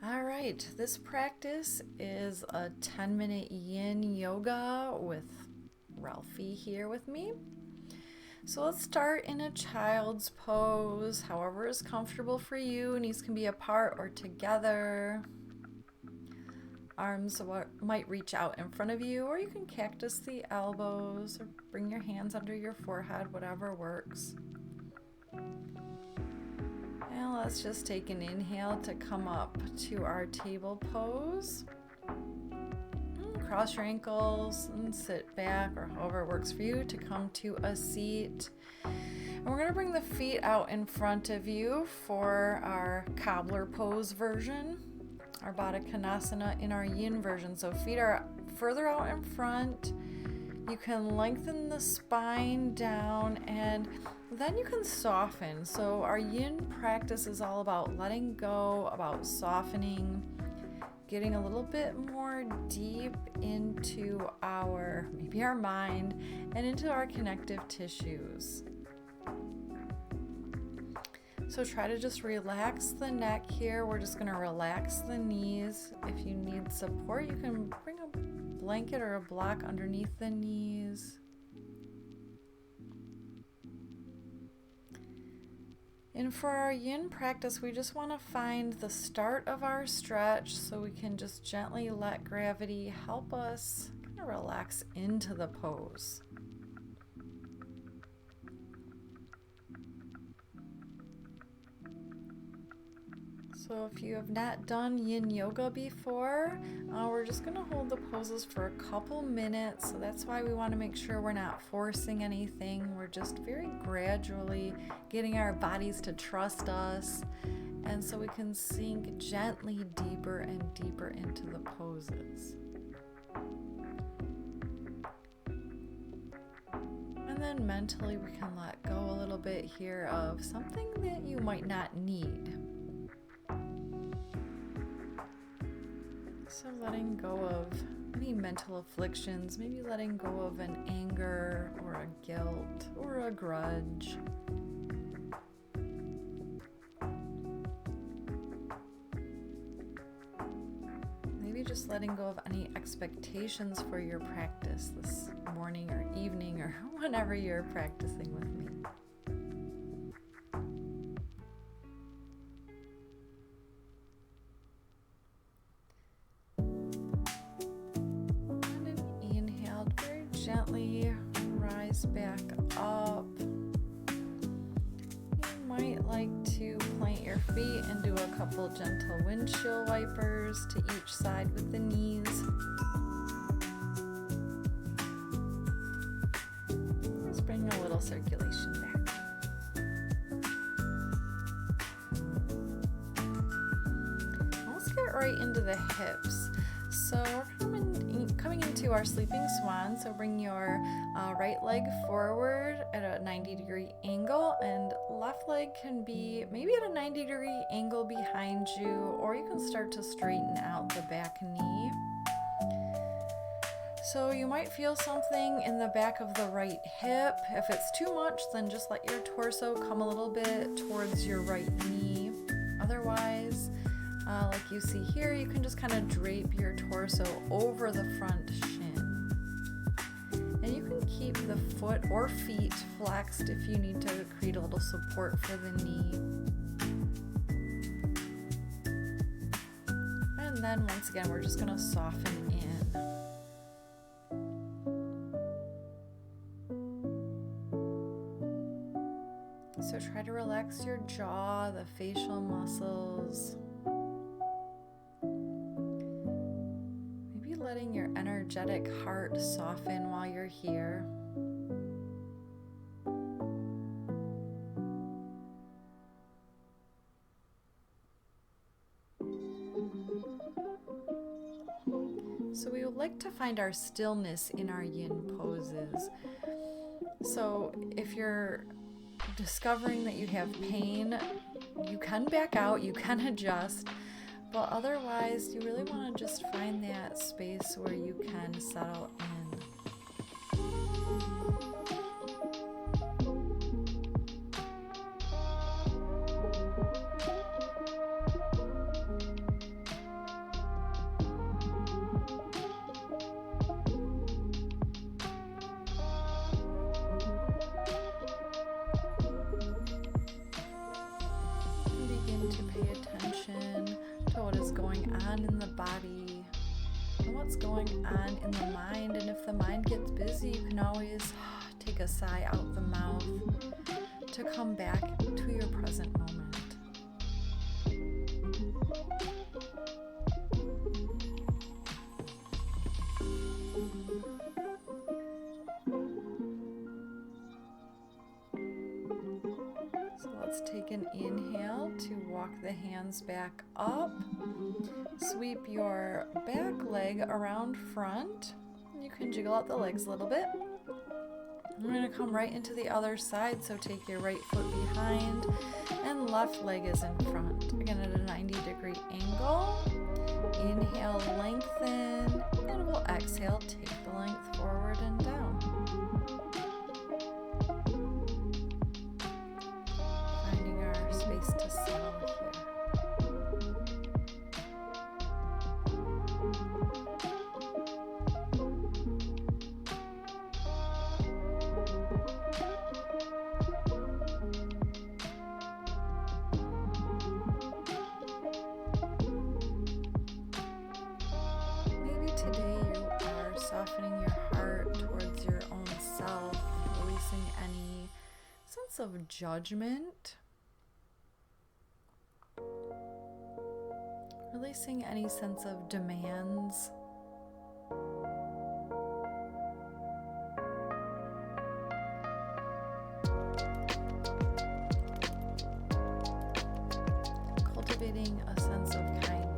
All right, this practice is a 10-minute Yin Yoga with Ralphie here with me. So let's start in a child's pose, however is comfortable for you. Knees can be apart or together. Arms might reach out in front of you, or you can cactus the elbows or bring your hands under your forehead, whatever works. And let's just take an inhale to come up to our table pose. Cross your ankles and sit back, or however it works for you, to come to a seat. And we're going to bring the feet out in front of you for our cobbler pose version, our Baddha Konasana in our yin version. So feet are further out in front. You can lengthen the spine down, and then you can soften. So our yin practice is all about letting go, about softening, getting a little bit more deep into maybe our mind and into our connective tissues. So try to just relax the neck here. We're just going to relax the knees. If you need support, you can bring a blanket or a block underneath the knees. And for our yin practice, we just want to find the start of our stretch so we can just gently let gravity help us kind of relax into the pose. So if you have not done Yin Yoga before, we're just going to hold the poses for a couple minutes. So that's why we want to make sure we're not forcing anything. We're just very gradually getting our bodies to trust us. And so we can sink gently deeper and deeper into the poses. And then mentally we can let go a little bit here of something that you might not need. So letting go of any mental afflictions, maybe letting go of an anger or a guilt or a grudge. Maybe just letting go of any expectations for your practice this morning or evening or whenever you're practicing with me. Gently rise back up. You might like to plant your feet and do a couple gentle windshield wipers to each side with the knees. Let's bring a little circulation back. Let's get right into the hips. So we're coming into our sleeping swan. So bring your right leg forward at a 90-degree angle, and left leg can be maybe at a 90-degree angle behind you, or you can start to straighten out the back knee. So you might feel something in the back of the right hip. If it's too much, then just let your torso come a little bit towards your right knee. Otherwise, like you see here, you can just kind of drape your torso over the front shin. And you can keep the foot or feet flexed if you need to create a little support for the knee. And then once again, we're just going to soften in. So try to relax your jaw, the facial muscles. Letting your energetic heart soften while you're here. So we would like to find our stillness in our yin poses. So if you're discovering that you have pain, you can back out, you can adjust. But otherwise, you really want to just find that space where you can settle in. what's going on in the mind. And if the mind gets busy, you can always take a sigh out the mouth to come back to your present moment. So let's take an inhale to walk the hands back up. Sweep your back leg around front. You can jiggle out the legs a little bit. We're going to come right into the other side, so take your right foot behind and left leg is in front. Again at a 90-degree angle. Inhale, lengthen, and we'll exhale, take the length forward and down. Finding our space to settle here. Today you are softening your heart towards your own self, releasing any sense of judgment, releasing any sense of demands. Cultivating a sense of kindness.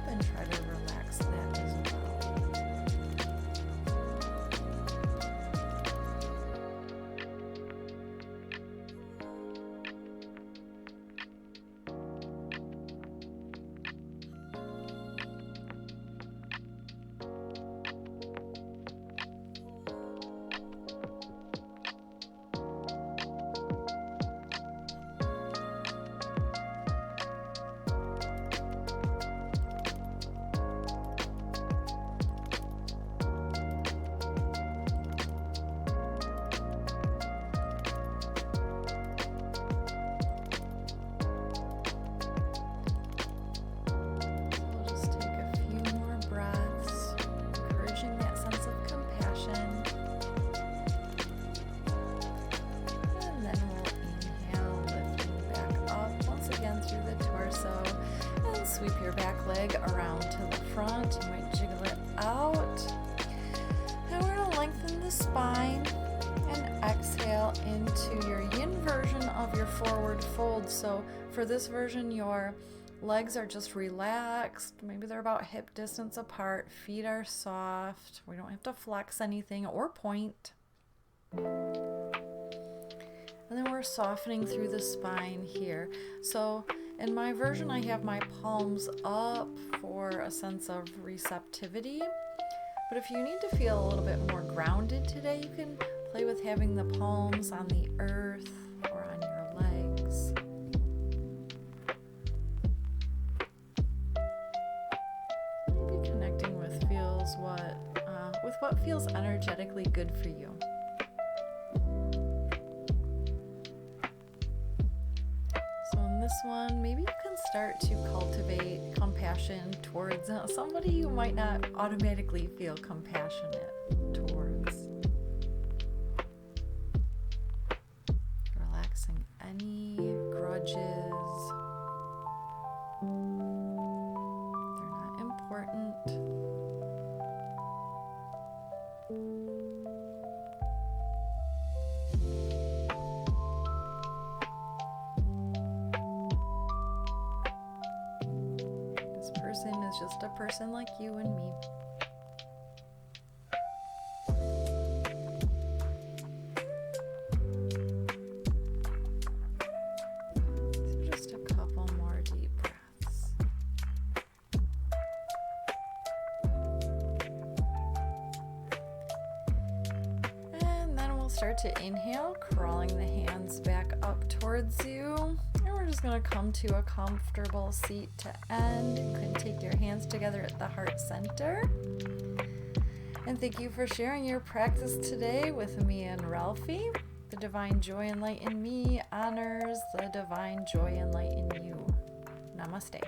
And try to relax that as well. Sweep your back leg around to the front. You might jiggle it out. Now we're going to lengthen the spine and exhale into your yin version of your forward fold. So for this version, your legs are just relaxed. Maybe they're about hip distance apart. Feet are soft. We don't have to flex anything or point. And then we're softening through the spine here. So in my version, I have my palms up for a sense of receptivity. But if you need to feel a little bit more grounded today, you can play with having the palms on the earth or on your legs. Maybe connecting with what feels energetically good for you. This one, maybe you can start to cultivate compassion towards somebody you might not automatically feel compassionate towards. Relaxing any grudges. They're not important. Is just a person like you and me. So just a couple more deep breaths. start to inhale, crawling the hands back up towards you. And we're just going to come to a comfortable seat to end. You can take your hands together at the heart center. And thank you for sharing your practice today with me and Ralphie. The divine joy and light in me honors the divine joy and light in you. Namaste.